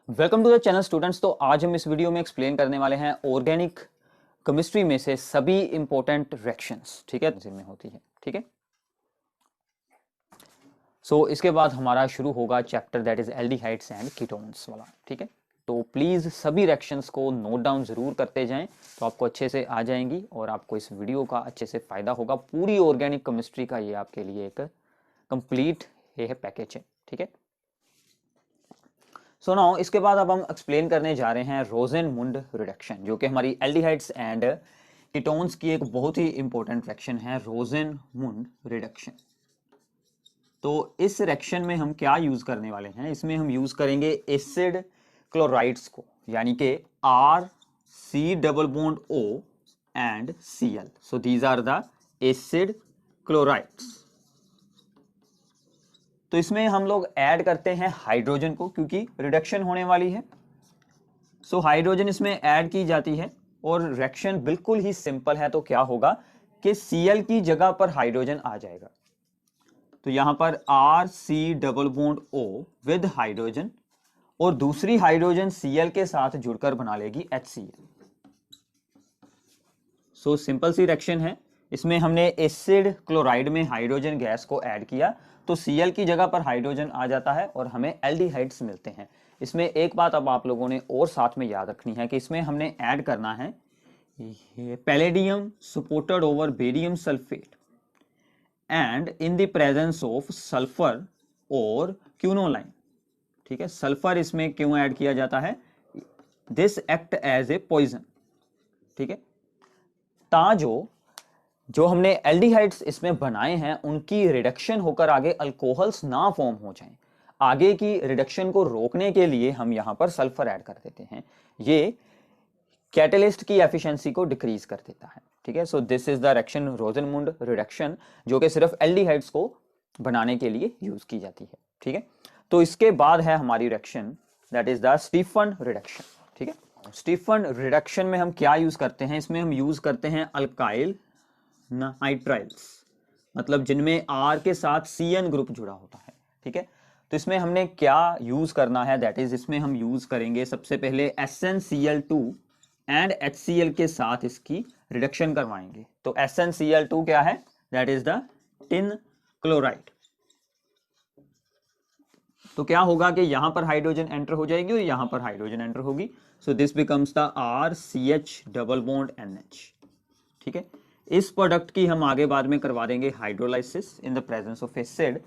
Welcome to the channel students. तो आज हम इस वीडियो में एक्सप्लेन करने वाले हैं ऑर्गेनिक केमिस्ट्री में से सभी इंपॉर्टेंट रिएक्शंस, ठीक है, जिनमें होती है, ठीक है। इसके बाद हमारा शुरू होगा chapter that is aldehydes and ketones वाला, ठीक है। तो प्लीज सभी रिएक्शंस को नोट डाउन जरूर करते जाएं, तो आपको अच्छे से आ जाएंगी और आपको इस वीडियो का अच्छे से फायदा होगा। पूरी ऑर्गेनिक केमिस्ट्री का ये आपके लिए एक कंप्लीट ये है पैकेज है, ठीक है। सो नाउ इसके बाद अब हम एक्सप्लेन करने जा रहे हैं रोजेनमुंड रिडक्शन, जो कि हमारी एल्डिहाइड्स एंड कीटोन्स की एक बहुत ही इंपॉर्टेंट रिएक्शन है, रोजेनमुंड रिडक्शन। तो इस रिएक्शन में हम क्या यूज करने वाले हैं, इसमें हम यूज करेंगे एसिड क्लोराइड्स को, यानी कि R C double bond O and C L. So these are the acid chlorides. तो इसमें हम लोग ऐड करते हैं हाइड्रोजन को, क्योंकि रिडक्शन होने वाली है। सो हाइड्रोजन इसमें ऐड की जाती है और रिएक्शन बिल्कुल ही सिंपल है। तो क्या होगा कि Cl की जगह पर हाइड्रोजन आ जाएगा। तो यहां पर R C double bond O with hydrogen और दूसरी हाइड्रोजन Cl के साथ जुड़कर बना लेगी HCl। सो सिंपल सी रिएक्शन है। इसमें हमने एसिड क्लोराइड में हाइड्रोजन गैस को ऐड किया, तो Cl की जगह पर हाइड्रोजन आ जाता है और हमें एल्डिहाइड्स मिलते हैं। इसमें एक बात अब आप लोगों ने और साथ में याद रखनी है कि इसमें हमने ऐड करना है palladium supported over barium sulphate and in the presence of sulphur और क्यूनोलाइन, ठीक है। सल्फर इसमें क्यों ऐड किया जाता है? This act as a poison, ठीक है। जो हमने एल्डिहाइड्स इसमें बनाए हैं उनकी रिडक्शन होकर आगे अल्कोहल्स ना फॉर्म हो जाएं, आगे की रिडक्शन को रोकने के लिए हम यहां पर सल्फर ऐड कर देते हैं। ये कैटलिस्ट की एफिशिएंसी को डिक्रीज कर देता है, ठीक है। So this is the reaction Rosenmund reduction, जो कि सिर्फ एल्डिहाइड्स को बनाने के लिए यूज की जाती है, ठीक है। तो इसके बाद है हमारी reaction that is the Stephen reduction, ठीक है। स्टीफन रिडक्शन में हम क्या यूज करते हैं? इसमें हम यूज करते हैं अल्काइल नाइट्राइल्स, मतलब जिनमें आर के साथ CN ग्रुप जुड़ा होता है, ठीक है। तो इसमें हमने क्या यूज करना है, दैट इज इसमें हम यूज करेंगे सबसे पहले SnCl2 एंड HCl के साथ इसकी रिडक्शन करवाएंगे। तो SnCl2 क्या है? That is the tin chloride. तो क्या होगा कि यहां पर हाइड्रोजन एंटर हो जाएगी और यहां पर हाइड्रोजन एंटर होगी। So this becomes the RCH double bond NH, ठीक है। इस प्रोडक्ट की हम आगे बाद में करवा देंगे hydrolysis in the presence of acid,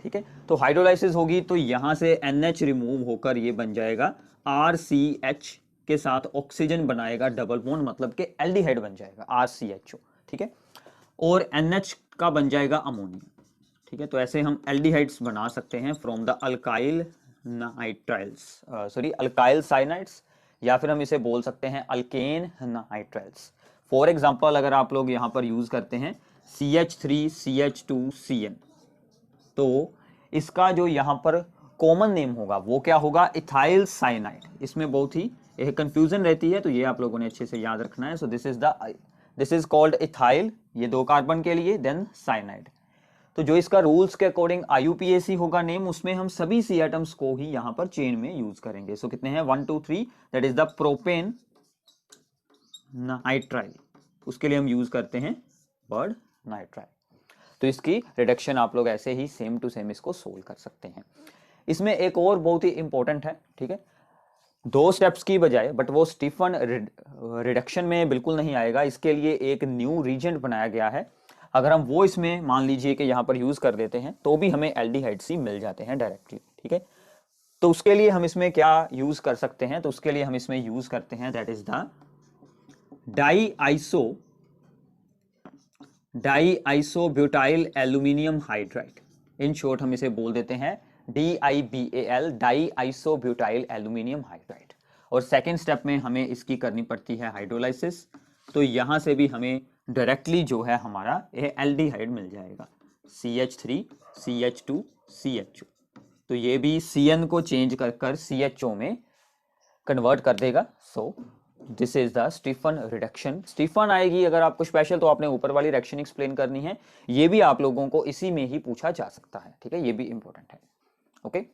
ठीक है। तो हाइड्रोलाइसिस होगी तो यहां से NH रिमूव होकर ये बन जाएगा RCH के साथ ऑक्सीजन बनाएगा डबल बॉन्ड, मतलब कि एल्डिहाइड बन जाएगा RCHO, ठीक है। और NH का बन जाएगा अमोनिया, ठीक है। तो ऐसे हम एल्डिहाइड्स बना सकते हैं from the alkyl nitriles, sorry alkyl cyanides, या फिर हम इसे बोल सकते हैं अल्केन नाइट्राइल्स। फॉर एग्जांपल अगर आप लोग यहां पर यूज करते हैं CH3CH2CN, तो इसका जो यहां पर कॉमन नेम होगा वो क्या होगा? Ethyl cyanide. इसमें बहुत ही एक कंफ्यूजन रहती है, तो ये आप लोगों ने अच्छे से याद रखना है। So this is called ethyl, ये 2 कार्बन के लिए, देन साइनाइड। तो जो इसका रूल्स के अकॉर्डिंग IUPAC होगा नेम, उसमें हम सभी C एटम्स को ही यहां पर चेन में यूज करेंगे। सो कितने हैं? 1 2 3, that is the propane nitrile, उसके लिए हम यूज करते हैं वर्ड नाइट्राइल। तो इसकी रिडक्शन आप लोग ऐसे ही सेम टू सेम इसको सोल्व कर सकते हैं। इसमें एक और बहुत ही इंपॉर्टेंट है, ठीक है, 2 स्टेप्स की बजाय, बट वो स्टीफन रिडक्शन में बिल्कुल नहीं आएगा। इसके लिए एक न्यू रीजेंट बनाया गया है। अगर हम वो इसमें मान लीजिए कि यहां पर यूज कर देते हैं तो भी हमें एल्डिहाइड्स ही मिल जाते हैं डायरेक्टली, ठीक है। तो उसके लिए हम इसमें क्या यूज कर सकते हैं? तो उसके लिए हम इसमें यूज करते हैं that is the di iso butyl aluminium hydride. In short हम इसे बोल देते हैं DIBAL, di iso butyl aluminium hydride. और सेकेंड स्टेप में हमें इसकी करनी पड़ती है हाइड्रोलाइसिस। तो यहां से भी हमें डायरेक्टली जो है हमारा ये एल्डिहाइड मिल जाएगा, CH3CH2CHO। तो ये भी CN को चेंज कर CHO में कन्वर्ट कर देगा। So this is the Stephen reduction. Stephen आएगी अगर आपको स्पेशल, तो आपने ऊपर वाली रिएक्शन एक्सप्लेन करनी है। ये भी आप लोगों को इसी में ही पूछा जा सकता है, ठीक है, ये भी इंपॉर्टेंट है, ओके।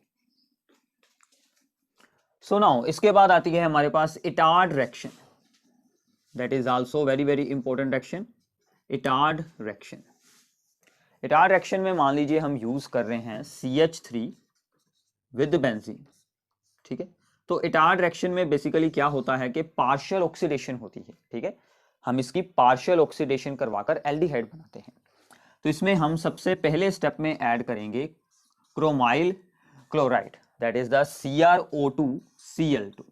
सो नाउ इसके बाद आती है हमारे पास Etard reaction, that is also very very important reaction, Etard reaction. Etard reaction में मान लीजिए हम यूज कर रहे हैं CH3 विद बेंजीन, ठीक है। तो इटार्ड रिएक्शन में बेसिकली क्या होता है कि पार्शियल ऑक्सीडेशन होती है, ठीक है। हम इसकी पार्शियल ऑक्सीडेशन करवाकर एल्डिहाइड बनाते हैं। तो इसमें हम सबसे पहले स्टेप में ऐड करेंगे chromyl chloride, that is the CrO2Cl2,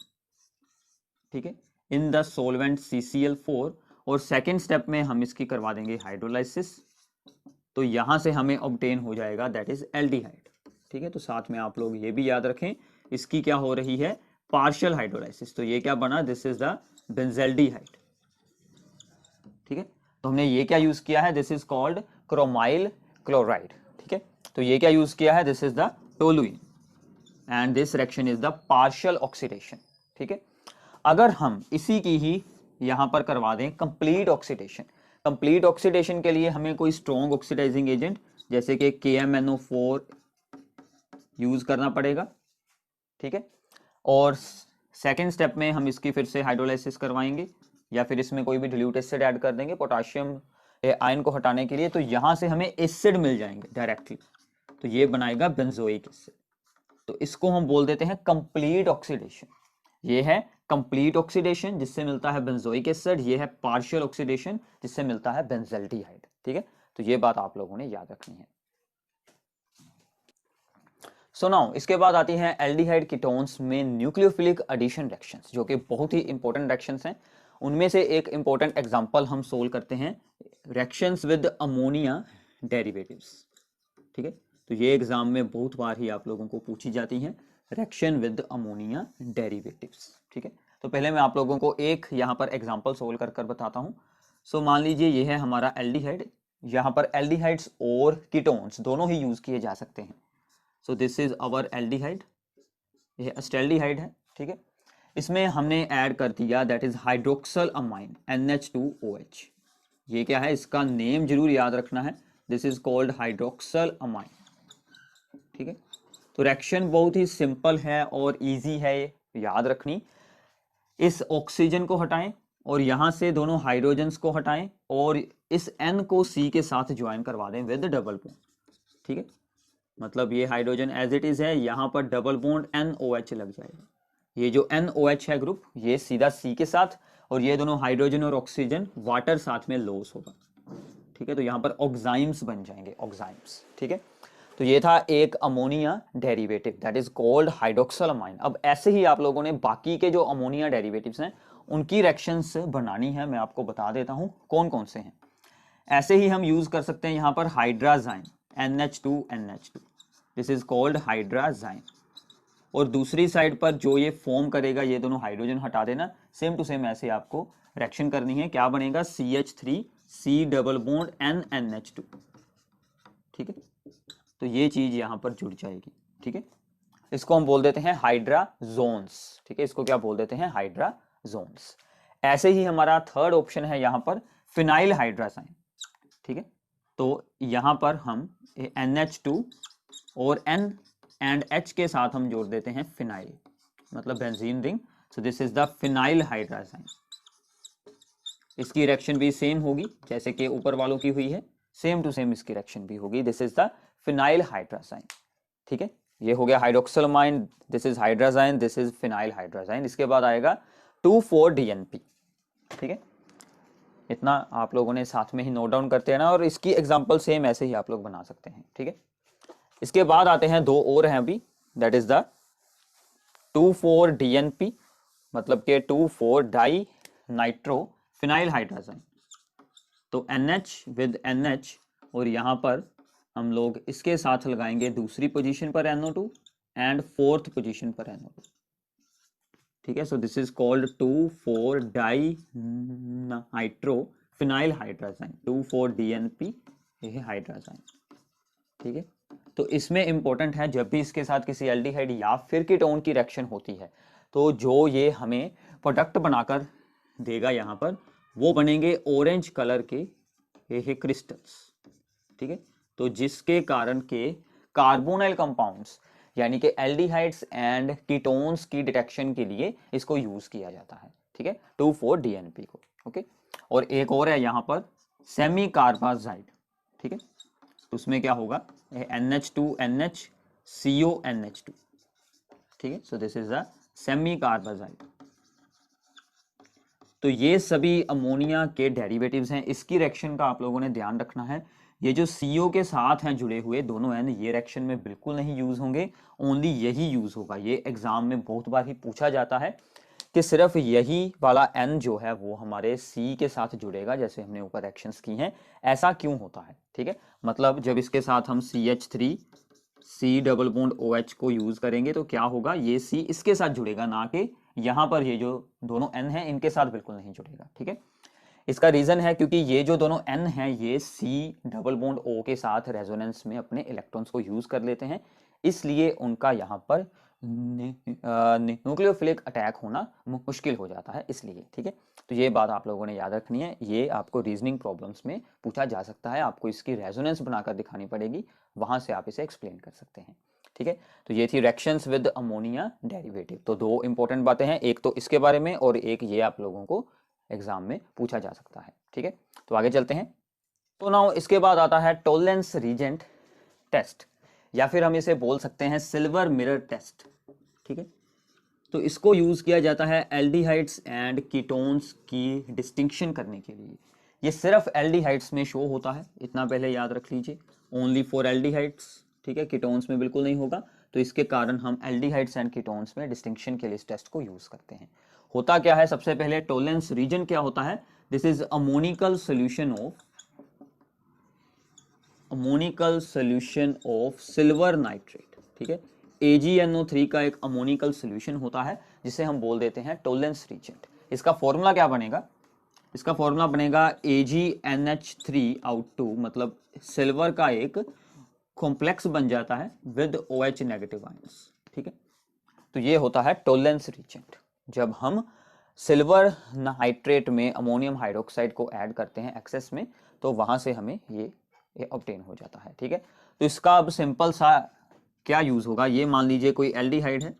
ठीक है, इन द सोलवेंट CCl4। और सेकेंड स्टेप में हम इसकी करवा देंगे हाइड्रोलाइसिस, तो यहां से हमें ऑब्टेन हो जाएगा दैट इज एल्डिहाइड, ठीक है। तो साथ में आप लोग ये भी याद रखें, इसकी क्या हो रही है, पार्शियल हाइड्रोलाइसिस। तो ये क्या बना, दिस इज द बेंजल्डिहाइड, ठीक है। तो हमने ये क्या यूज किया है, this is called chromyl chloride, ठीक है। तो ये क्या यूज किया है, this is the toluene and this reaction is the partial oxidation, ठीक है। अगर हम इसी की ही यहां पर करवा दें कंप्लीट ऑक्सीडेशन, कंप्लीट ऑक्सीडेशन के लिए हमें कोई स्ट्रॉन्ग ऑक्सीडाइजिंग एजेंट जैसे कि KMnO4 यूज करना पड़ेगा, ठीक है। और सेकेंड स्टेप में हम इसकी फिर से हाइड्रोलाइसिस करवाएंगे या फिर इसमें कोई भी डिल्यूट एसिड ऐड कर देंगे पोटाशियम आयन को हटाने के लिए, तो यहां से हमें एसिड मिल जाएंगे डायरेक्टली, तो ये बनाएगा बेंजोइक एसिड। तो इसको हम बोल देते हैं कंप्लीट ऑक्सीडेशन। ये है कंप्लीट ऑक्सीडेशन जिससे मिलता है बेंजोइक एसिड, ये है पार्शियल ऑक्सीडेशन जिससे मिलता है बेंजल्डिहाइड, ठीक है। तो ये बात आप लोगों ने याद रखनी है। सो नाउ इसके बाद आती हैं एल्डिहाइड कीटोन्स में न्यूक्लियोफिलिक एडिशन रिएक्शंस, जो कि बहुत ही इंपॉर्टेंट रिएक्शंस हैं। उनमें से एक इंपॉर्टेंट एग्जांपल हम सोल्व करते हैं, रिएक्शंस विद अमोनिया डेरिवेटिव्स, ठीक है। तो ये एग्जाम में बहुत बार ही आप लोगों को पूछी जाती हैं, रिएक्शन विद अमोनिया डेरिवेटिव्स, ठीक है। तो पहले मैं आप लोगों को एक यहाँ पर एग्जांपल सोल्व कर बताता हूँ। सो मान लीजिए ये है हमारा एल्डिहाइड, यहाँ पर एल्डिहाइड्स और कीटोन्स दोनों ही यूज किए जा सकते हैं। So this is our aldehyde, ये एस्टेल्डिहाइड है, ठीक है। इसमें हमने ऐड कर दिया that is hydroxyl amine NH2OH। ये क्या है, इसका नेम जरूर याद रखना है, this is called hydroxyl amine, ठीक है। तो रिएक्शन बहुत ही सिंपल है और इजी है याद रखनी। इस ऑक्सीजन को हटाएं और यहां से दोनों हाइड्रोजन्स को हटाएं और इस N को C के साथ ज्वाइन करवा दें विद डबल बॉन्ड, ठीक है। मतलब ये हाइड्रोजन एज इट इज है, यहां पर डबल बॉन्ड NOH लग जाएगा। ये जो NOH है ग्रुप, ये सीधा C के साथ, और ये दोनों हाइड्रोजन और ऑक्सीजन वाटर साथ में लॉस होगा, ठीक है। तो यहां पर ऑक्साइम्स बन जाएंगे, ऑक्साइम्स, ठीक है। तो ये था एक ammonia derivative that is called hydroxyl amine. अब ऐसे ही आप लोगों ने बाकी के जो अमोनिया डेरिवेटिव्स हैं उनकी रिएक्शंस बनानी है, मैं आपको बता देता हूं कौन कौन से हैं। ऐसे ही हम यूज कर सकते हैं यहां पर हाइड्राजाइन NH2NH2, दिस इज कॉल्ड हाइड्राजाइन। और दूसरी साइड पर जो ये फॉर्म करेगा, ये दोनों हाइड्रोजन हटा देना, सेम टू सेम ऐसे आपको रिएक्शन करनी है। क्या बनेगा, CH3C डबल बॉन्ड NNH2, ठीक है। तो ये चीज यहां पर जुड़ जाएगी, ठीक है। इसको हम बोल देते हैं हाइड्राजोन्स, ठीक है। इसको क्या बोल देते हैं, हाइड्राजोन्स। ऐसे ही हमारा थर्ड ऑप्शन है यहां पर फिनाइल हाइड्राजाइन, ठीक है। तो यहां पर हम NH2 और N एंड H के साथ हम जोड़ देते हैं फिनाइल, मतलब benzene ring. So this is the phenyl hydrazine. इसकी रिएक्शन भी सेम होगी जैसे कि ऊपर वालों की हुई है, सेम टू सेम इसकी रिएक्शन भी होगी, this is the phenyl hydrazine, ठीक है। ये हो गया hydroxyl amine, this is hydrazine, this is phenyl hydrazine. इसके बाद आएगा 2,4-DNP, ठीक है। इतना आप लोगों ने साथ में ही नोट डाउन करते हैं ना, और इसकी एग्जांपल सेम ऐसे ही आप लोग बना सकते हैं, ठीक है। इसके बाद आते हैं दो और हैं अभी, दैट इज द 2,4-DNP, मतलब के 2,4-डाई नाइट्रो फिनाइल हाइड्राजाइन। तो NH विद NH, और यहां पर हम लोग इसके साथ लगाएंगे दूसरी पोजीशन पर NO2 एंड फोर्थ पोजीशन पर NO2, ठीक है। सो दिस इज कॉल्ड 2,4-डाई नाइट्रो फिनाइल हाइड्राजाइन, 2,4-DNP, ये है हाइड्राजाइन, ठीक है। तो इसमें इंपॉर्टेंट है, जब भी इसके साथ किसी एल्डिहाइड या फिर कीटोन की रिएक्शन होती है, तो जो ये हमें प्रोडक्ट बनाकर देगा यहाँ पर, वो बनेंगे ऑरेंज कलर के ये क्रिस्टल्स, ठीक है। तो जिसके कारण के कार्बोनाइल कंपाउंड्स यानी कि एल्डिहाइड्स एंड कीटोन्स की डिटेक्शन के लिए इसको यूज किया जाता है, ठीक है, 2,4-DNP को। ओके, और एक और है यहाँ पर सेमी कार्बाजाइड, ठीक है, तो उसमें क्या होगा, NH2NH, CONH2, ठीक है, so this is the semi carbazide. तो ये सभी अमोनिया के डेरिवेटिव्स हैं। इसकी रिएक्शन का आप लोगों ने ध्यान रखना है, ये जो CO के साथ हैं जुड़े हुए दोनों N, ये रिएक्शन में बिल्कुल नहीं यूज होंगे, ओनली यही यूज होगा। ये एग्जाम में बहुत बार ही पूछा जाता है कि सिर्फ यही वाला N जो है वो हमारे C के साथ जुड़ेगा, जैसे हमने ऊपर रिएक्शंस की हैं, ऐसा क्यों होता है, ठीक है, मतलब जब इसके साथ हम CH3 C double bond OH को यूज करेंगे तो क्या होगा, ये C इसके साथ जुड़ेगा, ना कि यहाँ पर ये जो दोनों N है इनके साथ बिल्कुल नहीं जुड़ेगा, ठीक है। इसका रीजन है क्योंकि ये जो दोनों N हैं ये C डबल बॉन्ड O के साथ रेजोनेंस में अपने इलेक्ट्रॉन्स को यूज कर लेते हैं, इसलिए उनका यहाँ पर न्यूक्लियोफिलिक अटैक होना मुश्किल हो जाता है, इसलिए, ठीक है। तो ये बात आप लोगों ने याद रखनी है, ये आपको रीजनिंग प्रॉब्लम्स में पूछा जा सकता है, आपको इसकी रेजोनेंस बनाकर दिखानी पड़ेगी, वहां से आप इसे एक्सप्लेन कर सकते हैं, ठीक है। तो ये थी रिएक्शंस विद अमोनिया डेरिवेटिव। तो दो इंपॉर्टेंट बातें हैं, एक तो इसके बारे में और एक ये आप लोगों को एग्जाम में पूछा जा सकता है, ठीक है। तो आगे चलते हैं। तो नाउ इसके बाद आता है टॉलरेंस रीजेंट टेस्ट, या फिर हम इसे बोल सकते हैं सिल्वर मिरर टेस्ट, ठीक है। तो इसको यूज किया जाता है एल्डिहाइड्स एंड कीटोन्स की डिस्टिंक्शन करने के लिए। ये सिर्फ एल्डिहाइड्स में शो होता है, इतना पहले याद रख लीजिए, ओनली फॉर एल्डिहाइड्स, ठीक है, कीटोन्स में बिल्कुल नहीं होगा। तो इसके कारण हम एल्डिहाइड्स एंड कीटोन्स में डिस्टिंक्शन के लिए इस टेस्ट को यूज करते हैं। होता क्या है, सबसे पहले टॉलरेंस रीजन क्या होता है, this is ammoniacal solution of silver nitrate, ठीक है। AgNO3 का एक अमोनिकल सोल्यूशन होता है जिसे हम बोल देते हैं टॉलरेंस रीजेंट। इसका फॉर्मूला क्या बनेगा, इसका फॉर्मूला बनेगा AgNH3 मतलब सिल्वर का एक कॉम्प्लेक्स बन जाता है विद OH नेगेटिव आयंस, ठीक है। तो ये होता है टॉलरेंस रीजेंट। जब हम सिल्वर नाइट्रेट में अमोनियम हाइड्रोक्साइड को ऐड करते हैं एक्सेस में, तो वहां से हमें ये ऑब्टेन हो जाता है, ठीक है। तो इसका अब सिंपल सा क्या यूज होगा, ये मान लीजिए कोई एल्डिहाइड है,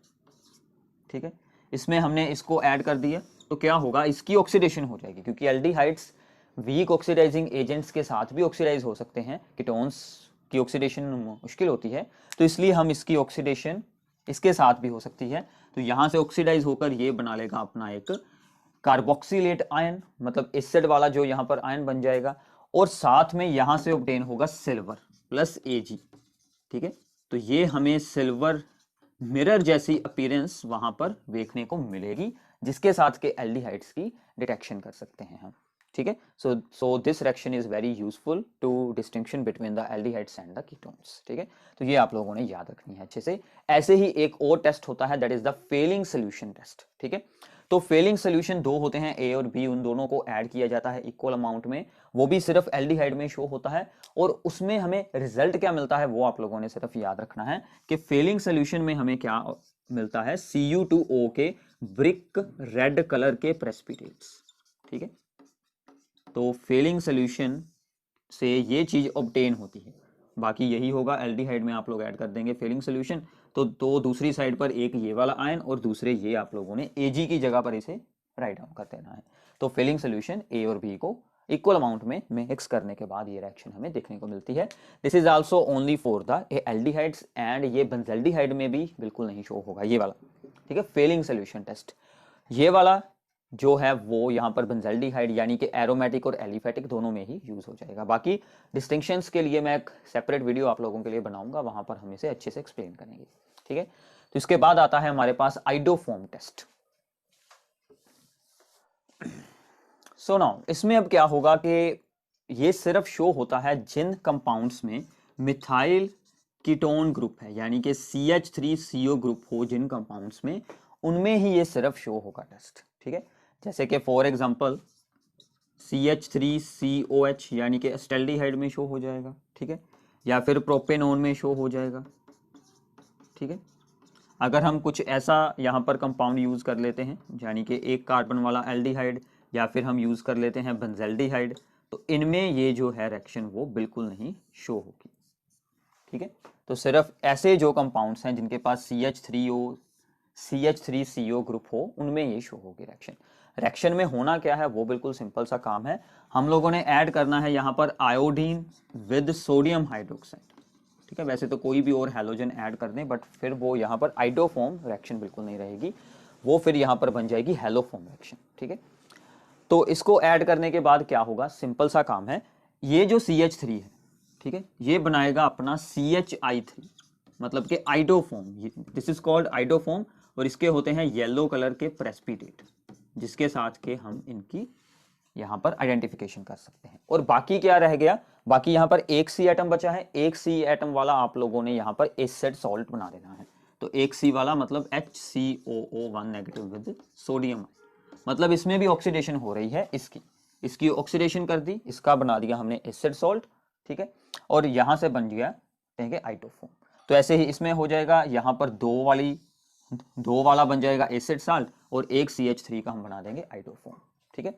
ठीक है, इसमें हमने इसको ऐड कर दिया, तो क्या होगा, इसकी ऑक्सीडेशन हो जाएगी, क्योंकि एल्डिहाइड्स वीक ऑक्सीडाइजिंग एजेंट्स के साथ भी ऑक्सीडाइज हो सकते हैं, कीटोन्स की ऑक्सीडेशन मुश्किल होती है, तो इसलिए हम इसकी ऑक्सीडेशन इसके साथ भी हो सकती है। तो यहां से ऑक्सीडाइज होकर ये बना लेगा अपना एक कार्बोक्सिलेट आयन, मतलब एसिड वाला जो यहां पर आयन बन जाएगा, और साथ में यहां से ऑब्टेन होगा सिल्वर प्लस Ag, ठीक है। तो ये हमें सिल्वर मिरर जैसी अपीयरेंस वहां पर देखने को मिलेगी, जिसके साथ के एल्डिहाइड्स की डिटेक्शन कर सकते हैं हम, ठीक है। So this reaction is very useful to distinction between the aldehydes and the ketones, ठीक है। तो ये आप लोगों ने याद रखनी है अच्छे से। ऐसे ही एक और टेस्ट होता है, that is the Fehling solution test, ठीक है। तो फेलिंग सोल्यूशन दो होते हैं, A और B, उन दोनों को ऐड किया जाता है इक्वल अमाउंट में, वो भी सिर्फ एल्डिहाइड में शो होता है, और उसमें हमें रिजल्ट क्या मिलता है वो आप लोगों ने सिर्फ याद रखना है कि फेलिंग सोल्यूशन में हमें क्या मिलता है, Cu2O के ब्रिक रेड कलर के प्रेसिपिटेट्स, ठीक है। तो फेलिंग सोल्यूशन से ये चीज ऑब्टेन होती है, बाकी यही होगा, एल्डिहाइड में आप लोग ऐड कर देंगे फेलिंग सोल्यूशन, तो दूसरी साइड पर एक ये वाला आयन और दूसरे ये आप लोगों ने Ag की जगह पर इसे राइट डाउन कर देना है। तो फेलिंग सोल्यूशन A और B को इक्वल अमाउंट में मिक्स करने के बाद ये रिएक्शन हमें देखने को मिलती है। This is also only for the aldehydes, and ये बेंजल्डिहाइड में भी बिल्कुल नहीं शो होगा ये वाला, ठीक है, फेलिंग सोल्यूशन टेस्ट। ये वाला जो है वो यहाँ पर बेंजल्डिहाइड यानी कि एरोमेटिक और एलिफेटिक दोनों में ही यूज हो जाएगा। बाकी डिस्टिंक्शंस के लिए मैं एक सेपरेट वीडियो आप लोगों के लिए बनाऊंगा, वहां पर हम इसे अच्छे से एक्सप्लेन करेंगे, ठीक है। तो इसके बाद आता है हमारे पास आइडोफॉर्म टेस्ट। सो नाउ इसमें अब क्या होगा कि ये सिर्फ शो होता है जिन कंपाउंड्स में मिथाइल कीटोन ग्रुप है, यानी कि CH3CO ग्रुप हो जिन कंपाउंड्स में, उनमें ही ये सिर्फ शो होगा टेस्ट, ठीक है। जैसे कि फॉर एग्जांपल CH3COH यानी कि एस्टेल्डिहाइड में शो हो जाएगा, ठीक है, या फिर प्रोपेनोन में शो हो जाएगा, ठीक है। अगर हम कुछ ऐसा यहाँ पर कंपाउंड यूज कर लेते हैं, यानी कि एक कार्बन वाला एल्डिहाइड, या फिर हम यूज कर लेते हैं बेंजल्डिहाइड, तो इनमें ये जो है रिएक्शन वो बिल्कुल नहीं शो होगी, ठीक है। तो सिर्फ ऐसे जो कंपाउंड्स हैं जिनके पास CH3CO ग्रुप हो उनमें ये शो होगी रिएक्शन। रिएक्शन में होना क्या है वो बिल्कुल सिंपल सा काम है, हम लोगों ने ऐड करना है यहाँ पर आयोडीन विद सोडियम हाइड्रोक्साइड। ठीक है, वैसे तो कोई भी और हैलोजन ऐड कर दें बट फिर वो यहाँ पर आइडोफॉर्म रिएक्शन बिल्कुल नहीं रहेगी, वो फिर यहाँ पर बन जाएगी हैलोफॉर्म रिएक्शन। ठीक है, तो इसको ऐड करने के बाद क्या होगा, सिंपल सा काम है, ये जो CH3 है, ठीक है, ये बनाएगा अपना CHI3, मतलब कि iodoform, this is called iodoform, और इसके होते हैं येलो कलर के प्रेसिपिटेट, जिसके साथ के हम इनकी यहां पर आइडेंटिफिकेशन कर सकते हैं। और बाकी क्या रह गया, बाकी यहां पर एक C एटम बचा है, एक C एटम वाला आप लोगों ने यहां पर एसिड सॉल्ट बना देना है। तो एक C वाला मतलब HCOO1 नेगेटिव विद सोडियम, मतलब इसमें भी ऑक्सीडेशन हो रही है, इसकी ऑक्सीडेशन कर दी, इसका बना दिया हमने एसिड सॉल्ट। ठीक है, और यहां से बन गया कहेंगे आइटोफॉर्म। तो ऐसे ही इसमें हो जाएगा, यहां पर दो वाला बन जाएगा एसिड साल्ट, और एक CH3 का हम बना देंगे आइटोफॉर्म। ठीक है,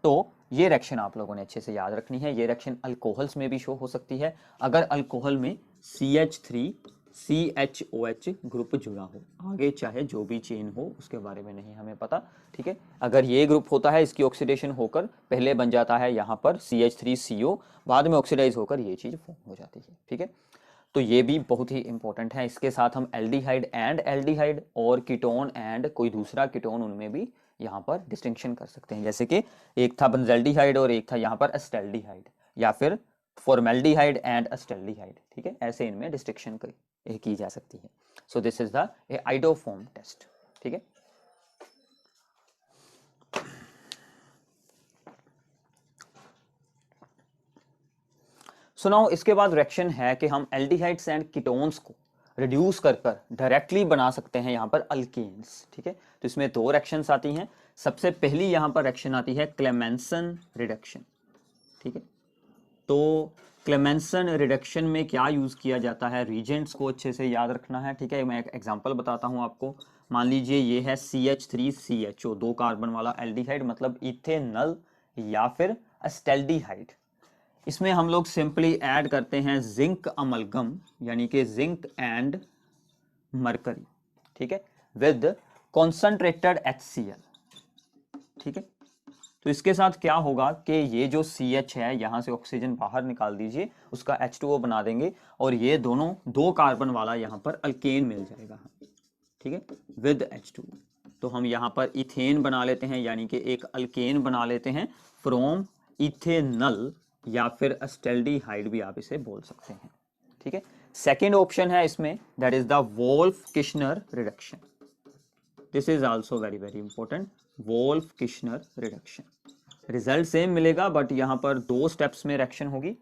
तो ये रिएक्शन आप लोगों ने अच्छे से याद रखनी है। ये रिएक्शन अल्कोहल्स में भी शो हो सकती है, अगर अल्कोहल में CH3CHOH ग्रुप जुड़ा हो, आगे चाहे जो भी चेन हो उसके बारे में नहीं हमें पता। ठीक है, अगर ये ग्रुप होता है, इसकी ऑक्सीडेशन होकर पहले बन जाता है यहाँ पर CH3CO, बाद में ऑक्सीडाइज होकर ये चीज फॉर्म हो जाती है। ठीक है, तो ये भी बहुत ही इंपॉर्टेंट है। इसके साथ हम एल्डिहाइड और कीटोन एंड कोई दूसरा कीटोन, उनमें भी यहाँ पर डिस्टिंक्शन कर सकते हैं, जैसे कि एक था बेंजल्डिहाइड और एक था यहाँ पर एस्टेल्डिहाइड, या फिर फॉर्मेल्डिहाइड एंड एस्टेल्डिहाइड। ठीक है, ऐसे इनमें डिस्टिंक्शन की जा सकती है। So this is the iodoform test. ठीक है, सो नाउ इसके बाद रिएक्शन है कि हम एल्डिहाइड्स एंड कीटोन्स को रिड्यूस कर डायरेक्टली बना सकते हैं यहाँ पर अल्केन्स। ठीक है, तो इसमें दो रिएक्शंस आती हैं। सबसे पहली यहाँ पर रिएक्शन आती है क्लेमेंसन रिडक्शन। ठीक है, तो क्लेमेंसन रिडक्शन में क्या यूज किया जाता है, रीजेंट्स को अच्छे से याद रखना है। ठीक है, मैं एक एग्जांपल बताता हूँ आपको। मान लीजिए ये है CH3CHO, 2 कार्बन वाला एल्डिहाइड, मतलब इथेनल या फिर एस्टेल्डिहाइड। इसमें हम लोग सिंपली ऐड करते हैं जिंक अमलगम, यानी कि जिंक एंड मरकरी। ठीक है, विद कॉन्सेंट्रेटेड HCl। ठीक है, तो इसके साथ क्या होगा कि ये जो CH है, यहां से ऑक्सीजन बाहर निकाल दीजिए, उसका H2O बना देंगे, और ये दोनों 2 कार्बन वाला यहां पर अल्केन मिल जाएगा। ठीक है, विद H2O। तो हम यहां पर इथेन बना लेते हैं, यानी कि एक अल्केन बना लेते हैं फ्रॉम इथेनल, या फिर एस्टेल्डिहाइड भी आप इसे बोल सकते हैं। ठीक है, सेकेंड ऑप्शन है इसमें, that is the Wolff-Kishner reduction. This is also very very important, Wolff-Kishner reduction. Result same मिलेगा बट यहां पर 2 स्टेप्स में रिएक्शन होगी।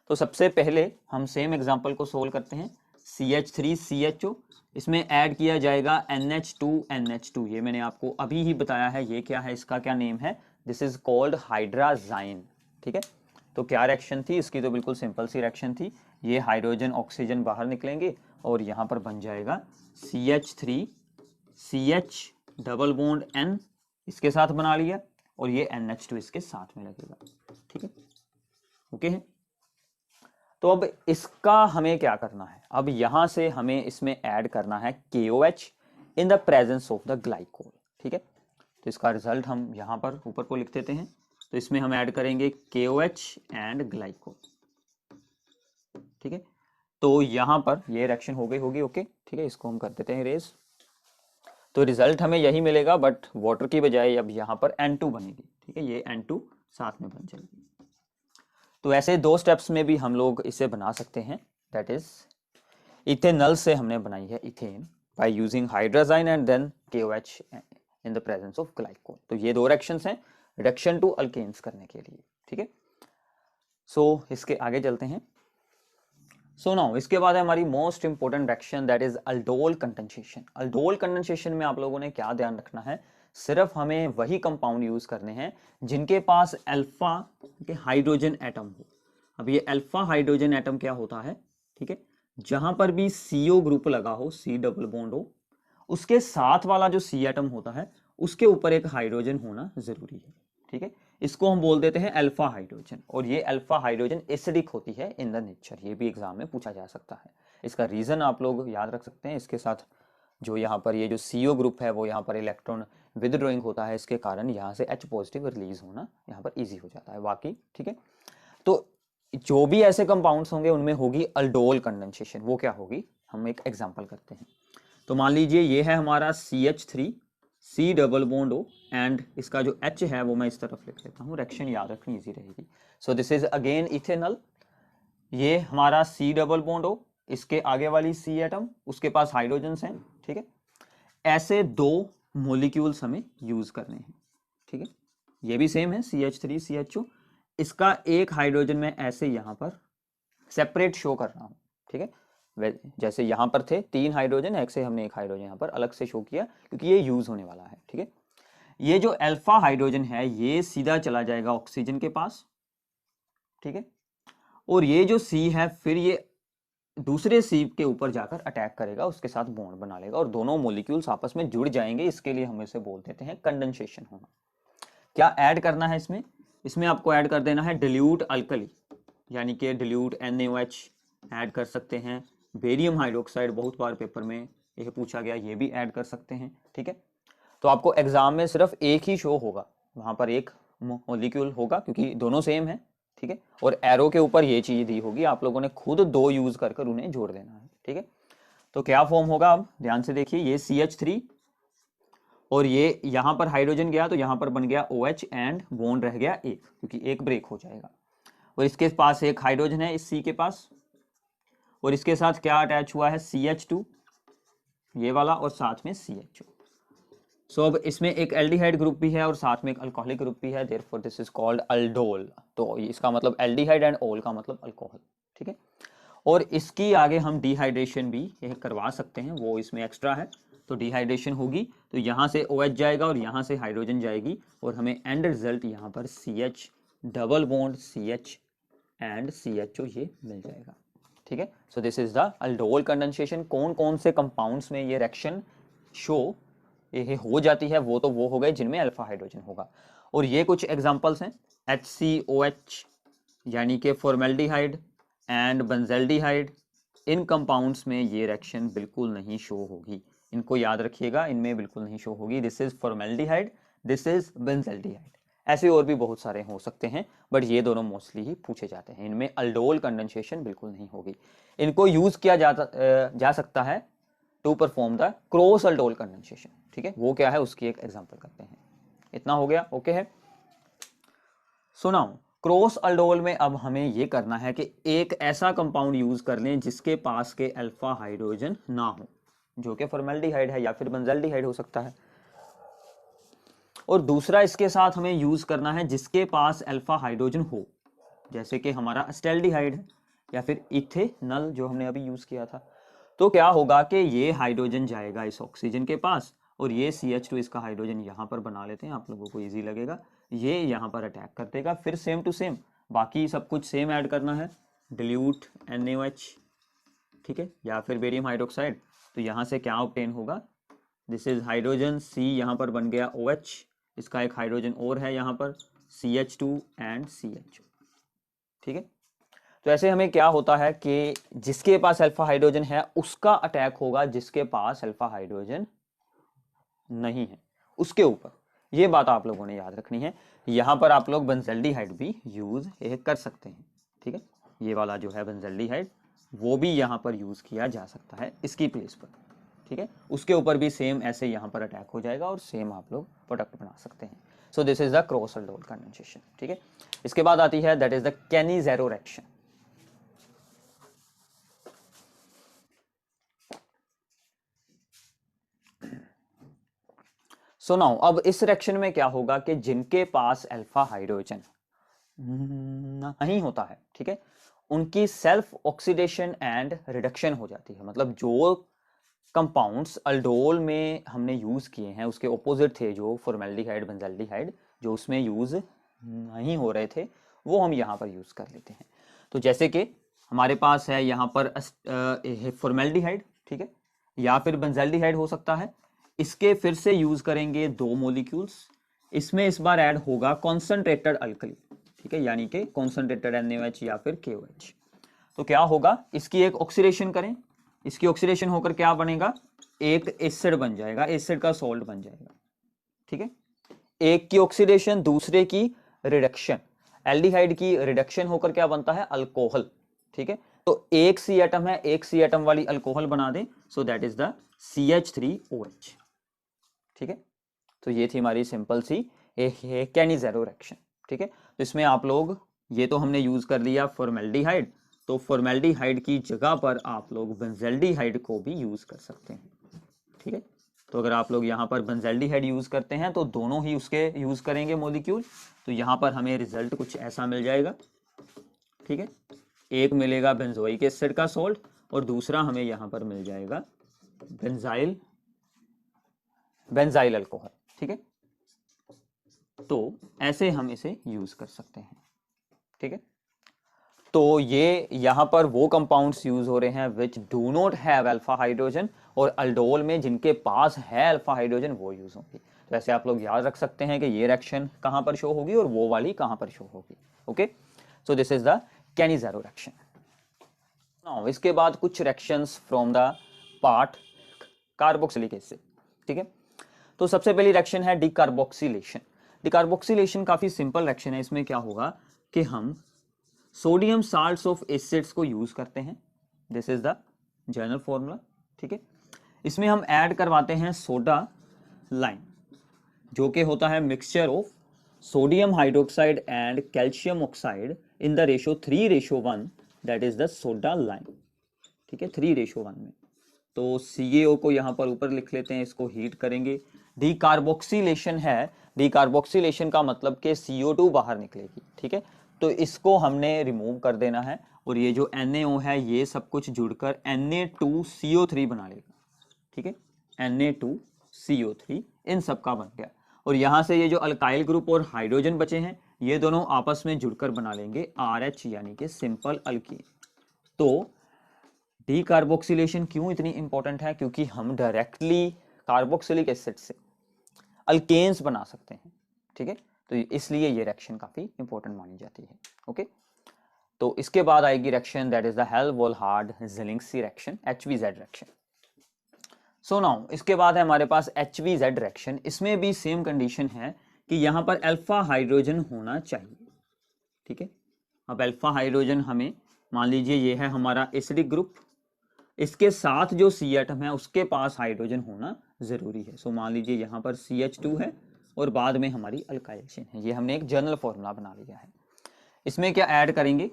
तो सबसे पहले हम सेम एग्जांपल को सोल्व करते हैं। CH3CHO, इसमें ऐड किया जाएगा NH2NH2। ये मैंने आपको अभी ही बताया है, ये क्या है, इसका क्या नेम है, दिस इज कॉल्ड हाइड्राजाइन। ठीक है, तो क्या रिएक्शन थी इसकी, तो बिल्कुल सिंपल सी रिएक्शन थी। ये हाइड्रोजन ऑक्सीजन बाहर निकलेंगे और यहां पर बन जाएगा CH3CH डबल बॉन्ड N, इसके साथ बना लिया, और ये NH2 इसके साथ में लगेगा। ठीक है, ओके है। तो अब इसका हमें क्या करना है, अब यहां से हमें इसमें ऐड करना है KOH in the presence of the glycol. ठीक है, तो इसका रिजल्ट हम यहां पर ऊपर को लिख देते हैं। तो इसमें हम ऐड करेंगे KOH एंड ग्लाइकोल। ठीक है, तो यहां पर ये रिएक्शन हो गई होगी। ओके, ठीक है, इसको हम कर देते हैं इरेज। तो रिजल्ट हमें यही मिलेगा, बट वाटर की बजाय अब यहां पर N2 बनेगी। ठीक है, ये N2 साथ में बन जाएगी। तो ऐसे 2 स्टेप्स में भी हम लोग इसे बना सकते हैं, दैट इज इथेनल से हमने बनाई है ethane by using hydrazine and then KOH in the presence of glycol. तो ये 2 रिएक्शंस हैं रिडक्शन टू अल्केन्स करने के लिए। ठीक है, सो इसके आगे चलते हैं। सो नाउ इसके बाद है हमारी most important reaction, that is aldol condensation. Aldol condensation में आप लोगों ने क्या ध्यान रखना है, सिर्फ हमें वही कंपाउंड यूज करने हैं जिनके पास अल्फा के हाइड्रोजन एटम हो। अब ये अल्फा हाइड्रोजन एटम क्या होता है, ठीक है, जहां पर भी CO ग्रुप लगा हो, C डबल बॉन्ड हो, उसके साथ वाला जो C एटम होता है उसके ऊपर एक हाइड्रोजन होना जरूरी है। ठीक है, इसको हम बोल देते हैं अल्फा हाइड्रोजन, और ये अल्फा हाइड्रोजन एसिडिक होती है इन द नेचर। ये भी एग्जाम में पूछा जा सकता है। इसका रीज़न आप लोग याद रख सकते हैं। इसके साथ जो यहाँ पर ये जो CO ग्रुप है वो यहाँ पर इलेक्ट्रॉन विदड्रॉइंग होता है, इसके कारण यहाँ से H पॉजिटिव रिलीज होना यहाँ पर ईजी हो जाता है बाकी। ठीक है, तो जो भी ऐसे कंपाउंड्स होंगे उनमें होगी अल्डोल कंडेंसेशन। वो क्या होगी, हम एक एग्जांपल करते हैं। तो मान लीजिए ये है हमारा CH3 C double bond O and इसका जो H है वो मैं इस तरफ लिख लेता हूँ, रिएक्शन याद रखनी इजी रहेगी। सो दिस इज अगेन इथेनॉल, ये हमारा C डबल बॉन्ड O, इसके आगे वाली C एटम, उसके पास हाइड्रोजन्स हैं। ठीक है, ऐसे 2 मॉलिक्यूल्स हमें यूज करने हैं। ठीक है, ये भी सेम है CH3 CHO, इसका एक हाइड्रोजन में ऐसे यहां पर सेपरेट शो कर रहा हूं। ठीक है, जैसे यहां पर थे 3 हाइड्रोजन, एक से हमने एक हाइड्रोजन यहां पर अलग से शो किया क्योंकि ये यूज होने वाला है। ठीक है, ये जो अल्फा हाइड्रोजन है ये सीधा चला जाएगा ऑक्सीजन के पास। ठीक है, और ये जो C है फिर ये दूसरे C के ऊपर जाकर अटैक करेगा, उसके साथ बॉन्ड बना लेगा और दोनों मॉलिक्यूल्स आपस में जुड़ जाएंगे। इसके लिए हम इसे बोल देते हैं कंडेंसेशन होना। क्या ऐड करना है इसमें, इसमें आपको ऐड कर देना है डिल्यूट अल्कली, यानी कि डिल्यूट NaOH ऐड कर सकते हैं। बेरियम हाइड्रोक्साइड बहुत बार पेपर में यह पूछा गया, ये भी ऐड कर सकते हैं। ठीक है, तो आपको एग्जाम में सिर्फ एक ही शो होगा, वहां पर एक मॉलिक्यूल होगा क्योंकि दोनों सेम है। ठीक है, और एरो के ऊपर ये चीज दी होगी, आप लोगों ने खुद 2 यूज कर कर उन्हें जोड़ देना है। ठीक है, तो क्या फॉर्म होगा, अब ध्यान से देखिए, ये CH3 और ये यहां पर हाइड्रोजन गया तो यहां पर बन गया OH एंड बॉन्ड रह गया एक, क्योंकि एक ब्रेक हो जाएगा। और इसके पास एक हाइड्रोजन है इस C के पास, और इसके साथ क्या अटैच हुआ है CH2 ये वाला और साथ में CHO। सो अब इसमें एक एल्डिहाइड ग्रुप भी है और साथ में एक अल्कोहलिक ग्रुप भी है, therefore this is called aldol. तो इसका मतलब एल्डिहाइड एंड ओल का मतलब अल्कोहल। ठीक है, और इसकी आगे हम डिहाइड्रेशन भी यह करवा सकते हैं, वो इसमें एक्स्ट्रा है। तो डिहाइड्रेशन होगी तो यहाँ से OH जाएगा और यहाँ से हाइड्रोजन जाएगी और हमें एंड रिजल्ट यहाँ पर CH double bond CH and CHO ये मिल जाएगा। ठीक है, so this is the aldol condensation. कौन कौन से कंपाउंड्स में ये रिएक्शन शो ये हो जाती है, वो तो वो हो गए जिनमें अल्फा हाइड्रोजन होगा। और ये कुछ एग्जांपल्स हैं, HCOH यानी कि formaldehyde and benzaldehyde, in compounds में ये रिएक्शन बिल्कुल नहीं शो होगी। इनको याद रखिएगा, इनमें बिल्कुल नहीं शो होगी। This is formaldehyde, this is benzaldehyde. ऐसे और भी बहुत सारे हो सकते हैं, बट ये दोनों मोस्टली ही पूछे जाते हैं। इनमें अल्डोल कंडेंसेशन बिल्कुल नहीं होगी। इनको यूज किया जा सकता है to perform the cross aldol condensation. ठीक है, वो क्या है उसकी एक एग्जांपल करते हैं। इतना हो गया, ओके है। सुनाओ, क्रॉस अल्डोल में अब हमें ये करना है कि एक ऐसा कंपाउंड यूज कर लें जिसके पास के अल्फा हाइड्रोजन ना हो, जो कि फॉर्मेल्डिहाइड है या फिर बेंजल्डिहाइड हो सकता है। और दूसरा इसके साथ हमें यूज करना है जिसके पास अल्फा हाइड्रोजन हो, जैसे कि हमारा एस्टेल्डिहाइड है या फिर इथेनॉल जो हमने अभी यूज किया था। तो क्या होगा कि ये हाइड्रोजन जाएगा इस ऑक्सीजन के पास और ये CH2 इसका हाइड्रोजन यहाँ पर बना लेते हैं, आप लोगों को इजी लगेगा, ये यहाँ पर अटैक कर देगा। फिर सेम टू सेम बाकी सब कुछ सेम ऐड करना है, डिल्यूट NaOH, ठीक है, या फिर बेरियम हाइड्रोक्साइड। तो यहाँ से क्या ऑब्टेन होगा, दिस इज हाइड्रोजन C, यहाँ पर बन गया OH, इसका एक हाइड्रोजन और है यहाँ पर CH2 एंड CHO। ठीक है, तो ऐसे हमें क्या होता है कि जिसके पास अल्फा हाइड्रोजन है उसका अटैक होगा जिसके पास अल्फा हाइड्रोजन नहीं है उसके ऊपर। ये बात आप लोगों ने याद रखनी है। यहां पर आप लोग बेंजल्डिहाइड भी यूज कर सकते हैं। ठीक है, ये वाला जो है बेंजल्डिहाइड वो भी यहां पर यूज किया जा सकता है इसकी प्लेस पर। ठीक है, उसके ऊपर भी सेम ऐसे यहां पर अटैक हो जाएगा और सेम आप लोग प्रोडक्ट बना सकते हैं। So this is the cross aldol condensation. ठीक है, इसके बाद आती है that is the Cannizzaro reaction. So now अब इस रिएक्शन में क्या होगा कि जिनके पास अल्फा हाइड्रोजन नहीं होता है, ठीक है, उनकी सेल्फ ऑक्सीडेशन एंड रिडक्शन हो जाती है। मतलब जो कंपाउंड्स अल्डोल में हमने यूज किए हैं उसके ऑपोजिट थे, जो फॉर्मेल्डिहाइड बेंजल्डिहाइड, जो उसमें यूज नहीं हो रहे थे वो हम यहाँ पर यूज कर लेते हैं। तो जैसे कि हमारे पास है यहाँ पर फॉर्मेल्डिहाइड, ठीक है, या फिर बेंजल्डिहाइड हो सकता है। इसके फिर से यूज करेंगे 2 मॉलिक्यूल्स, इसमें इस बार ऐड होगा कॉन्सेंट्रेटेड अल्कली, ठीक है, यानी कि कॉन्सेंट्रेटेड NaOH या फिर KOH। तो क्या होगा, इसकी एक ऑक्सीडेशन करें इसकी ऑक्सीडेशन होकर क्या बनेगा, एक एसिड बन जाएगा, एसिड का सॉल्ट बन जाएगा। ठीक है, एक की ऑक्सीडेशन दूसरे की रिडक्शन, एल्डिहाइड की रिडक्शन होकर क्या बनता है, अल्कोहल। ठीक है, तो एक सी एटम है, एक सी एटम वाली अल्कोहल बना दें, so that is the CH3OH। ठीक है, तो ये थी हमारी सिंपल सी केनिज़ेरो रिएक्शन। ठीक है, तो इसमें आप लोग, ये तो हमने यूज कर लिया फॉर्मेल्डिहाइड, तो फॉर्मेल्डिहाइड की जगह पर आप लोग बेंजल्डिहाइड को भी यूज कर सकते हैं। ठीक है, तो अगर आप लोग यहाँ पर बेंजल्डिहाइड यूज करते हैं तो दोनों ही उसके यूज करेंगे मॉलिक्यूल, तो यहाँ पर हमें रिजल्ट कुछ ऐसा मिल जाएगा। ठीक है, एक मिलेगा बेंजोइक एसिड का सॉल्ट और दूसरा हमें यहाँ पर मिल जाएगा बेंजाइल अल्कोहल। ठीक है, तो ऐसे हम इसे यूज कर सकते हैं। ठीक है, तो ये यहाँ पर वो कंपाउंड्स यूज हो रहे हैं which do not have alpha hydrogen, और अल्डोल में जिनके पास है अल्फा हाइड्रोजन वो यूज होंगी। तो ऐसे आप लोग याद रख सकते हैं कि ये रिएक्शन कहाँ पर शो होगी और वो वाली कहाँ पर शो होगी। Okay, so this is the Cannizzaro reaction. Now इसके बाद कुछ reactions from the part carboxylic acid. ठीक है, तो सबसे पहली रिएक्शन है डिकार्बोक्सिलेशन। डिकार्बोक्सिलेशन काफी सिंपल रिएक्शन है। इसमें क्या होगा कि हम सोडियम साल्ट्स ऑफ एसिड्स को यूज करते हैं, this is the general formula. ठीक है, इसमें हम ऐड करवाते हैं सोडा लाइम, जो कि होता है mixture of sodium hydroxide and calcium oxide in the ratio 3:1, that is the soda lime. ठीक है, 3:1 में। तो CaO को यहाँ पर ऊपर लिख लेते हैं, इसको हीट करेंगे, डिकार्बोक्सिलेशन है। डिकार्बोक्सिलेशन का मतलब कि CO2 बाहर निकलेगी। ठीक है, तो इसको हमने रिमूव कर देना है, और ये जो NaO है ये सब कुछ जुड़कर Na2CO3 बना लेगा। ठीक है, Na2CO3 इन सब का बन गया, और यहां से ये जो अल्काइल ग्रुप और हाइड्रोजन बचे हैं ये दोनों आपस में जुड़कर बना लेंगे RH, यानी कि सिंपल अल्कीन। तो डीकार्बोक्सिलेशन क्यों इतनी इंपॉर्टेंट है, क्योंकि हम डायरेक्टली कार्बोक्सिलिक एसिड से अल्केन्स बना सकते हैं। ठीक है, तो इसलिए ये रिएक्शन काफी इंपॉर्टेंट मानी जाती है। ओके, तो इसके बाद आएगी reaction that is the Hell Volhard Zelinsky reaction, HVZ reaction. So now इसके बाद है हमारे पास HVZ रिएक्शन। इसमें भी सेम कंडीशन है कि यहां पर अल्फा हाइड्रोजन होना चाहिए। ठीक है, अब अल्फा हाइड्रोजन हमें, मान लीजिए ये है हमारा एसिडिक ग्रुप, इसके साथ जो C एटम है उसके पास हाइड्रोजन होना जरूरी है। सो मान लीजिए यहाँ पर CH2 है और बाद में हमारी अल्काइल चेन है। ये हमने एक जनरल फॉर्मूला बना लिया है। इसमें क्या ऐड करेंगे,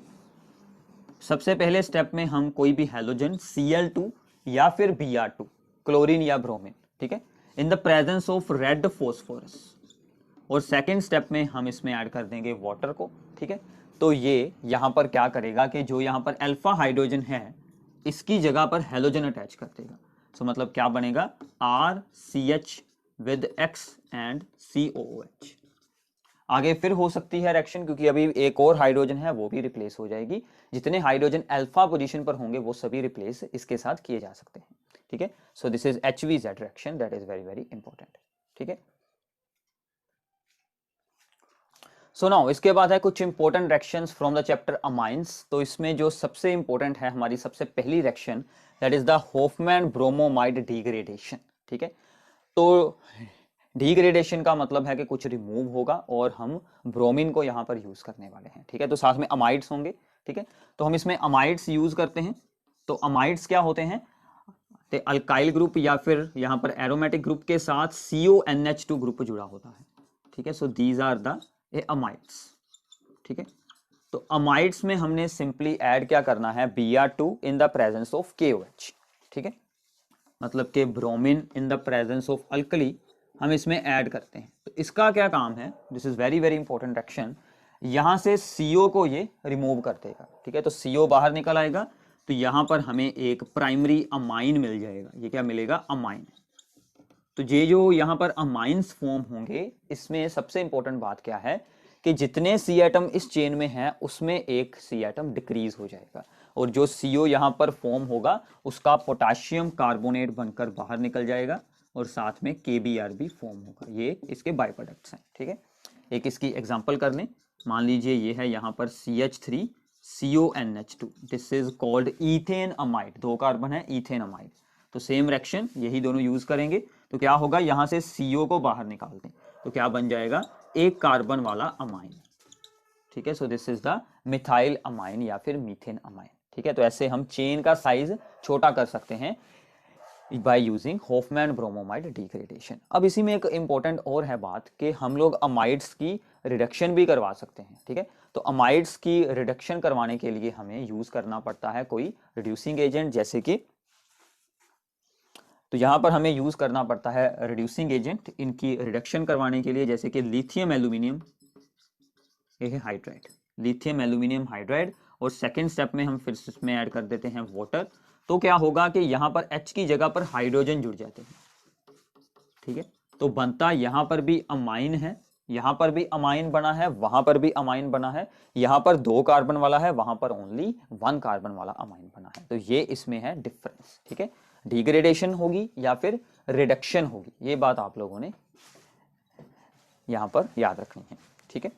सबसे पहले स्टेप में हम कोई भी हैलोजन Cl2 या फिर Br2, क्लोरीन या ब्रोमीन, ठीक है, इन the presence of red phosphorus, और सेकेंड स्टेप में हम इसमें ऐड कर देंगे वाटर को। ठीक है, तो ये यहाँ पर क्या करेगा कि जो यहाँ पर अल्फा हाइड्रोजन है इसकी जगह पर हेलोजन अटैच कर देगा। सो मतलब क्या बनेगा, RCH with X and COOH। आगे फिर हो सकती है रिएक्शन, क्योंकि अभी एक और हाइड्रोजन है वो भी रिप्लेस हो जाएगी। जितने हाइड्रोजन अल्फा पोजीशन पर होंगे वो सभी रिप्लेस इसके साथ किए जा सकते हैं। ठीक है, so this is HVZ reaction, that is very very important. ठीक है, सो नाउ इसके बाद है कुछ important reactions from the chapter amines. तो इसमें जो सबसे इंपॉर्टेंट है हमारी सबसे पहली reaction, that is the Hofmann bromamide degradation. ठीक है, तो डिग्रेडेशन का मतलब है कि कुछ रिमूव होगा और हम ब्रोमीन को यहाँ पर यूज करने वाले हैं। ठीक है, तो साथ में अमाइड्स होंगे। ठीक है, तो हम इसमें अमाइड्स यूज करते हैं। तो अमाइड्स क्या होते हैं, तो अल्काइल ग्रुप या फिर यहाँ पर एरोमेटिक ग्रुप के साथ CONH2 ग्रुप जुड़ा होता है। ठीक है, so these are the amides. ठीक है, तो अमाइड्स में हमने सिंपली ऐड क्या करना है, Br2 in the presence of KOH। ठीक है, मतलब कि bromine in the presence of alkali हम इसमें ऐड करते हैं। तो इसका क्या काम है, this is very very important reaction. यहां से CO को ये रिमूव कर देगा। ठीक है, तो CO बाहर निकल आएगा, तो यहां पर हमें एक प्राइमरी अमाइन मिल जाएगा। ये क्या मिलेगा, अमाइन। तो ये जो यहाँ पर अमाइंस फॉर्म होंगे, इसमें सबसे इंपॉर्टेंट बात क्या है कि जितने C एटम इस चेन में है उसमें एक C एटम डिक्रीज हो जाएगा, और जो CO यहाँ पर फॉर्म होगा उसका पोटाशियम कार्बोनेट बनकर बाहर निकल जाएगा, और साथ में KBr भी फॉर्म होगा। ये इसके बाय प्रोडक्ट्स हैं। ठीक है, एक इसकी एग्जांपल कर लें, मान लीजिए ये है यहाँ पर CH3 CONH2, this is called ethane amide, 2 carbon है ईथेन अमाइड। तो सेम रिएक्शन यही दोनों यूज करेंगे। तो क्या होगा, यहां से CO को बाहर निकाल दें तो क्या बन जाएगा, 1 कार्बन वाला अमाइन। ठीक है, so this is the methyl amine या फिर मीथेन अमाइन। ठीक है, तो ऐसे हम चेन का साइज छोटा कर सकते हैं by using Hofmann bromamide degradation. अब इसी में एक इंपॉर्टेंट और है बात कि हम लोग अमाइड्स की रिडक्शन भी करवा सकते हैं। ठीक है, तो अमाइड्स की रिडक्शन करवाने के लिए हमें यूज करना पड़ता है कोई रिड्यूसिंग एजेंट, जैसे कि तो यहां पर हमें यूज करना पड़ता है रिड्यूसिंग एजेंट इनकी रिडक्शन करवाने के लिए, जैसे कि लिथियम एल्यूमिनियम, ये है हाइड्राइड, लिथियम एल्यूमिनियम हाइड्राइड। और सेकेंड स्टेप में हम फिर इसमें ऐड कर देते हैं वाटर। तो क्या होगा कि यहां पर H की जगह पर हाइड्रोजन जुड़ जाते हैं। ठीक है, तो बनता यहां पर भी अमाइन है, यहां पर भी अमाइन बना है, वहां पर भी अमाइन बना है, यहां पर 2 कार्बन वाला है, वहां पर ओनली 1 कार्बन वाला अमाइन बना है। तो ये इसमें है डिफरेंस। ठीक है, डिग्रेडेशन होगी या फिर रिडक्शन होगी, ये बात आप लोगों ने यहां पर याद रखनी है। ठीक है,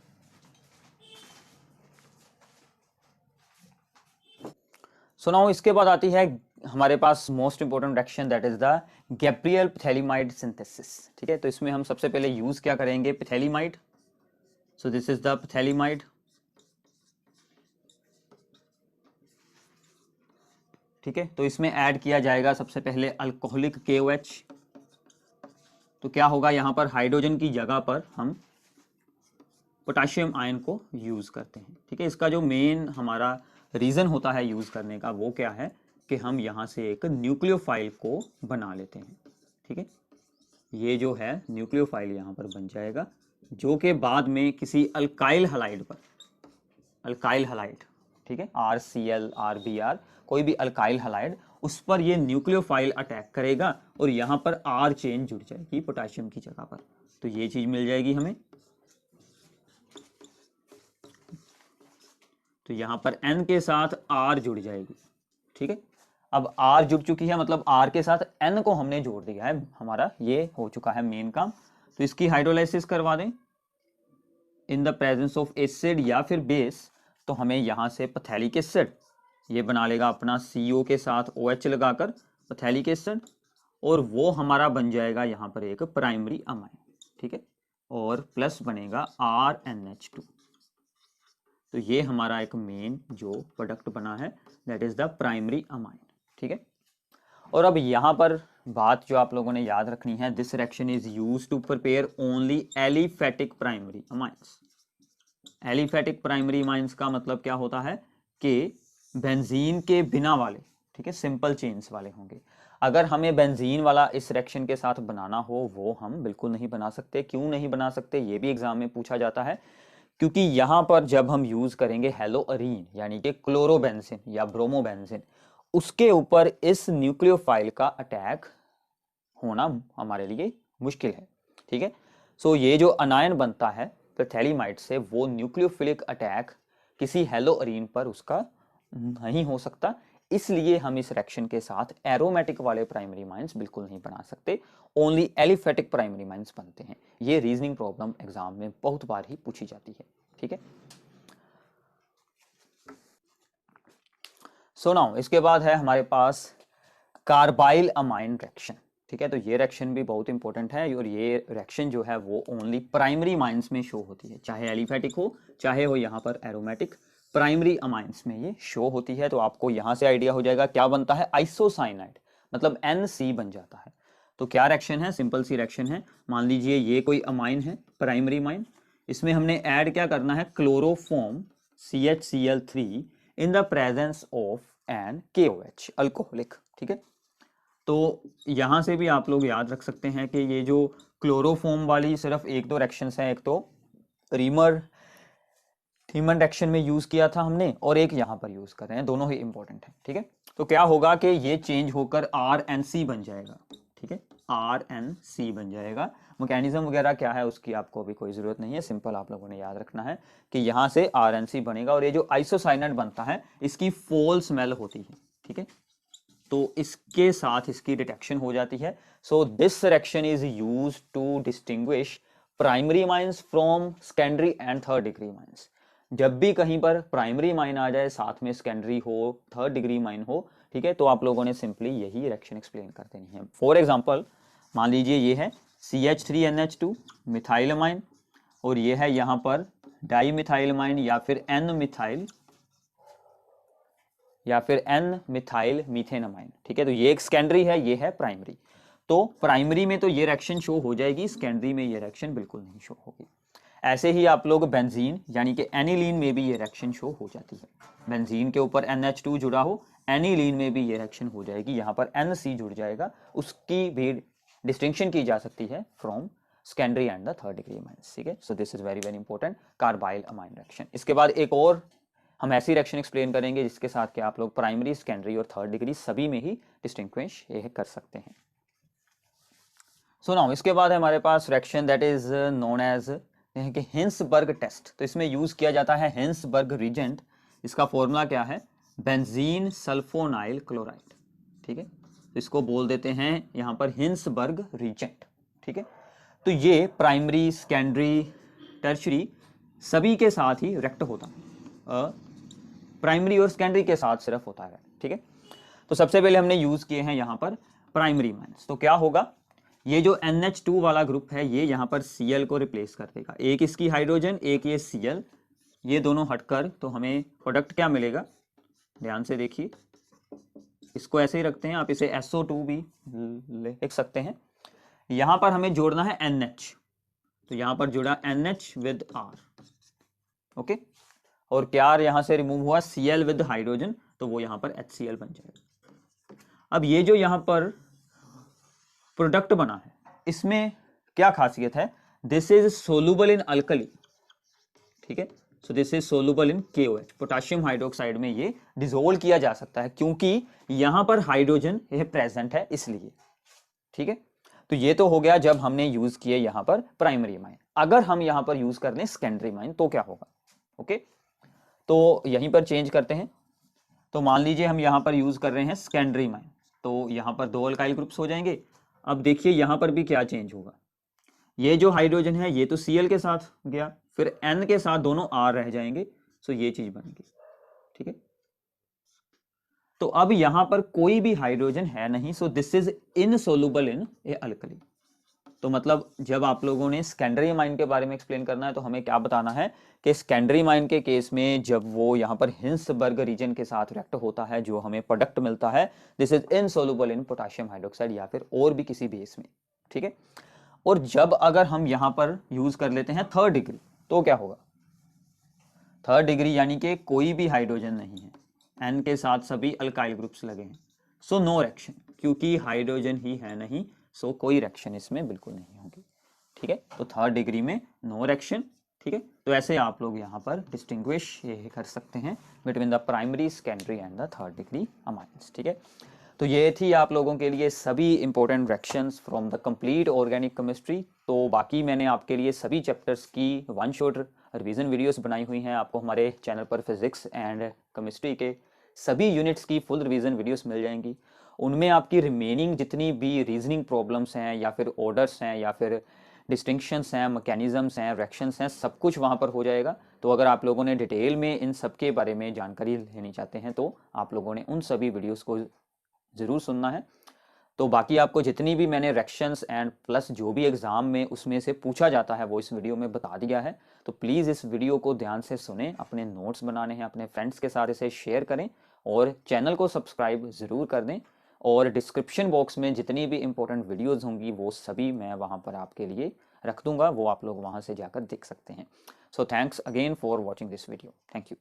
सो नाउ इसके बाद आती है हमारे पास most important reaction, that is the Gabriel phthalimide synthesis. ठीक है, तो इसमें हम सबसे पहले यूज क्या करेंगे, phthalimide. So this is the phthalimide. ठीक है, तो इसमें ऐड किया जाएगा सबसे पहले अल्कोहलिक KOH। तो क्या होगा, यहां पर हाइड्रोजन की जगह पर हम पोटेशियम आयन को यूज करते हैं। ठीक है, इसका जो मेन हमारा रीजन होता है यूज करने का वो क्या है कि हम यहां से एक न्यूक्लियोफाइल को बना लेते हैं। ठीक है, ये जो है न्यूक्लियोफाइल यहां पर बन जाएगा, जो कि बाद में किसी अल्काइल हलाइड पर, अल्काइल हलाइड, ठीक है, RCl RBr, कोई भी अल्काइल हलाइड, उस पर ये न्यूक्लियोफाइल अटैक करेगा और यहां पर R चेन जुड़ जाएगी पोटेशियम की जगह पर। तो ये चीज मिल जाएगी हमें। तो यहां पर N के साथ R जुड़ जाएगी। ठीक है, अब R जुड़ चुकी है, मतलब R के साथ N को हमने जोड़ दिया है, हमारा ये हो चुका है मेन काम। तो इसकी हाइड्रोलाइसिस करवा दें इन द प्रेजेंस ऑफ एसिड या फिर बेस। तो हमें यहां से पैथेलिक एसिड ये बना लेगा अपना CO के साथ OH लगाकर पैथेलिक एसिड, और वो हमारा बन जाएगा यहां पर एक प्राइमरी अमाइन। ठीक है, और प्लस बनेगा RNH2। तो ये हमारा एक मेन जो प्रोडक्ट बना है that is the primary amine. ठीक है, और अब यहां पर बात जो आप लोगों ने याद रखनी है, this reaction is used to prepare only aliphatic primary amines. Aliphatic primary amines का मतलब क्या होता है कि बेंजीन के बिना वाले, ठीक है, सिंपल चेन्स वाले होंगे। अगर हमें बेंजीन वाला इस रिएक्शन के साथ बनाना हो वो हम बिल्कुल नहीं बना सकते। क्यों नहीं बना सकते, ये भी एग्जाम में पूछा जाता है। क्योंकि यहां पर जब हम यूज करेंगे हेलोअरीन यानी कि क्लोरोबेंजीन या ब्रोमोबेंजीन, उसके ऊपर इस न्यूक्लियोफाइल का अटैक होना हमारे लिए मुश्किल है। ठीक है, सो ये जो अनायन बनता है पैथेलिमाइड से, वो न्यूक्लियोफिलिक अटैक किसी हेलोअरीन पर उसका नहीं हो सकता। इसलिए हम इस रिएक्शन के साथ एरोमेटिक वाले प्राइमरी माइंस बिल्कुल नहीं बना सकते, ओनली एलिफेटिक प्राइमरी माइंस बनते हैं। ये रीजनिंग प्रॉब्लम एग्जाम में बहुत बार ही पूछी जाती है। ठीक है, सो नाउ इसके बाद है हमारे पास कार्बाइल अमाइन रिएक्शन। ठीक है, तो ये रिएक्शन भी बहुत इंपॉर्टेंट है, और ये रिएक्शन जो है वो ओनली प्राइमरी माइंस में शो होती है, चाहे एलिफेटिक हो चाहे हो यहाँ पर एरोमेटिक, प्राइमरी अमाइंस में ये शो होती है। तो आपको यहां से आइडिया हो जाएगा क्या बनता है, आइसोसाइनाइड, मतलब NC बन जाता है। तो क्या रिएक्शन है, सिंपल सी रिएक्शन है। मान लीजिए ये कोई अमाइन है, प्राइमरी अमाइन, इसमें हमने ऐड क्या करना है, chloroform CHCl3 in the presence of an KOH alcoholic. ठीक है, तो यहां से भी आप लोग याद रख सकते हैं कि ये जो क्लोरोफॉर्म वाली सिर्फ 1-2 रिएक्शंस हैं, एक तो रीमर थीमन रिएक्शन में यूज किया था हमने, और एक यहां पर यूज कर रहे हैं, दोनों ही इंपॉर्टेंट है। ठीक है, तो क्या होगा कि ये चेंज होकर RNC बन जाएगा। ठीक है, RNC बन जाएगा। मैकेनिज्म वगैरह क्या है उसकी आपको अभी कोई जरूरत नहीं है, सिंपल आप लोगों ने याद रखना है कि यहां से RNC बनेगा, और ये जो आइसोसाइनाइड बनता है इसकी फोल स्मेल होती है। ठीक है, तो इसके साथ इसकी डिटेक्शन हो जाती है। So this reaction is used to distinguish primary amines from secondary and third degree amines. जब भी कहीं पर प्राइमरी माइन आ जाए, साथ में सेकेंडरी हो, थर्ड डिग्री माइन हो, ठीक है, तो आप लोगों ने सिंपली यही रिएक्शन एक्सप्लेन कर देनी है। फॉर एग्जांपल मान लीजिए ये है CH3NH2 मिथाइलमाइन, और ये है यहाँ पर डाईमिथाइलमाइन या फिर N मिथाइल मीथेनमाइन, ठीक है। तो ये एक सेकेंडरी है, ये है प्राइमरी। तो प्राइमरी में तो ये रिएक्शन शो हो जाएगी, सेकेंडरी में ये रिएक्शन बिल्कुल नहीं शो होगी। ऐसे ही आप लोग बेंजीन यानी कि एनिलीन में भी ये रिएक्शन शो हो जाती है। बेंजीन के ऊपर NH2 जुड़ा हो, एनिलीन में भी ये रिएक्शन हो जाएगी, यहाँ पर NC जुड़ जाएगा, उसकी भी डिस्टिंक्शन की जा सकती है from secondary and the third degree amines, ठीक है। So this is very very important, carbyl amine reaction. इसके बाद एक और हम ऐसी रिएक्शन एक्सप्लेन करेंगे जिसके साथ कि आप लोग प्राइमरी, सेकेंडरी और थर्ड डिग्री सभी में ही डिस्टिंग्विश ये कर सकते हैं। सो नाउ इसके बाद हमारे पास reaction that is known as कि हिंसबर्ग टेस्ट। तो इसमें यूज किया जाता है हिंसबर्ग रिजेंट। इसका फॉर्मूला क्या है? बेंजीन सल्फोनाइल क्लोराइड, ठीक है। तो इसको बोल देते हैं यहाँ पर हिंसबर्ग रिजेंट, ठीक है। तो ये प्राइमरी, सेकेंडरी, टर्शरी सभी के साथ ही रिएक्ट होता है, प्राइमरी और सेकेंडरी के साथ सिर्फ होता है, ठीक है। तो सबसे पहले हमने यूज किए हैं यहाँ पर प्राइमरी माइंस। तो क्या होगा, ये जो NH2 वाला ग्रुप है ये यहाँ पर Cl को रिप्लेस कर देगा, एक इसकी हाइड्रोजन, एक ये Cl, ये दोनों हटकर तो हमें प्रोडक्ट क्या मिलेगा, ध्यान से देखिए। इसको ऐसे ही रखते हैं, आप इसे SO2 भी लिख सकते हैं। यहाँ पर हमें जोड़ना है NH, तो यहाँ पर जुड़ा NH विद R, ओके। और क्या यहाँ से रिमूव हुआ, Cl विद हाइड्रोजन, तो वो यहाँ पर HCl बन जाएगा। अब ये जो यहाँ पर प्रोडक्ट बना है इसमें क्या खासियत है, this is soluble in alkali, ठीक है। So this is soluble in KOH, potassium hydroxide में ये डिसोल्व किया जा सकता है क्योंकि यहां पर हाइड्रोजन ये प्रेजेंट है इसलिए, ठीक है। तो ये तो हो गया जब हमने यूज किए यहां पर प्राइमरी माइन। अगर हम यहां पर यूज कर लें सेकेंडरी माइन तो क्या होगा, ओके। तो यहीं पर चेंज करते हैं। तो मान लीजिए हम यहां पर यूज कर रहे हैं सेकेंडरी माइन, तो यहां पर 2 अल्काइल ग्रुप्स हो जाएंगे। अब देखिए यहां पर भी क्या चेंज होगा, ये जो हाइड्रोजन है ये तो Cl के साथ गया, फिर N के साथ दोनों R रह जाएंगे, सो ये चीज बनेगी, ठीक है। तो अब यहां पर कोई भी हाइड्रोजन है नहीं, सो this is insoluble in A alkali. तो मतलब जब आप लोगों ने सेकेंडरी माइन के बारे में एक्सप्लेन करना है तो हमें क्या बताना है कि सेकेंडरी माइन के केस में जब वो यहाँ पर हिंसबर्ग रीजन के साथ रिएक्ट होता है, जो हमें प्रोडक्ट मिलता है, this is insoluble in potassium hydroxide या फिर और भी किसी बेस में, ठीक है। और जब अगर हम यहाँ पर यूज कर लेते हैं थर्ड डिग्री तो क्या होगा, थर्ड डिग्री यानी कि कोई भी हाइड्रोजन नहीं है, N के साथ सभी अल्काइल ग्रुप्स लगे हैं, सो नो रिएक्शन, क्योंकि हाइड्रोजन ही है नहीं, सो कोई रिएक्शन इसमें बिल्कुल नहीं होगी, ठीक है। तो थर्ड डिग्री में नो रिएक्शन, ठीक है। तो ऐसे आप लोग यहाँ पर डिस्टिंग्विश ये कर सकते हैं between the primary, secondary and the third degree amines, ठीक है। तो ये थी आप लोगों के लिए सभी important reactions from the complete organic chemistry. तो बाकी मैंने आपके लिए सभी चैप्टर्स की वन शॉट रिवीजन वीडियोस बनाई हुई हैं, आपको हमारे चैनल पर फिजिक्स एंड केमिस्ट्री के सभी यूनिट्स की फुल रिवीजन वीडियोस मिल जाएंगी। उनमें आपकी रिमेनिंग जितनी भी रीजनिंग प्रॉब्लम्स हैं या फिर ऑर्डर्स हैं या फिर डिस्टिंक्शंस हैं, मैकेनिज्म्स हैं, रिएक्शंस हैं, सब कुछ वहाँ पर हो जाएगा। तो अगर आप लोगों ने डिटेल में इन सब के बारे में जानकारी लेनी चाहते हैं तो आप लोगों ने उन सभी वीडियोस को ज़रूर सुनना है। तो बाकी आपको जितनी भी मैंने रिएक्शंस एंड प्लस जो भी एग्जाम में उसमें से पूछा जाता है वो इस वीडियो में बता दिया है। तो प्लीज़ इस वीडियो को ध्यान से सुने, अपने नोट्स बनाने हैं, अपने फ्रेंड्स के साथ इसे शेयर करें और चैनल को सब्सक्राइब ज़रूर कर दें। और डिस्क्रिप्शन बॉक्स में जितनी भी इंपॉर्टेंट वीडियोज़ होंगी वो सभी मैं वहाँ पर आपके लिए रख दूंगा, वो आप लोग वहाँ से जाकर देख सकते हैं। So thanks again for watching this video, thank you.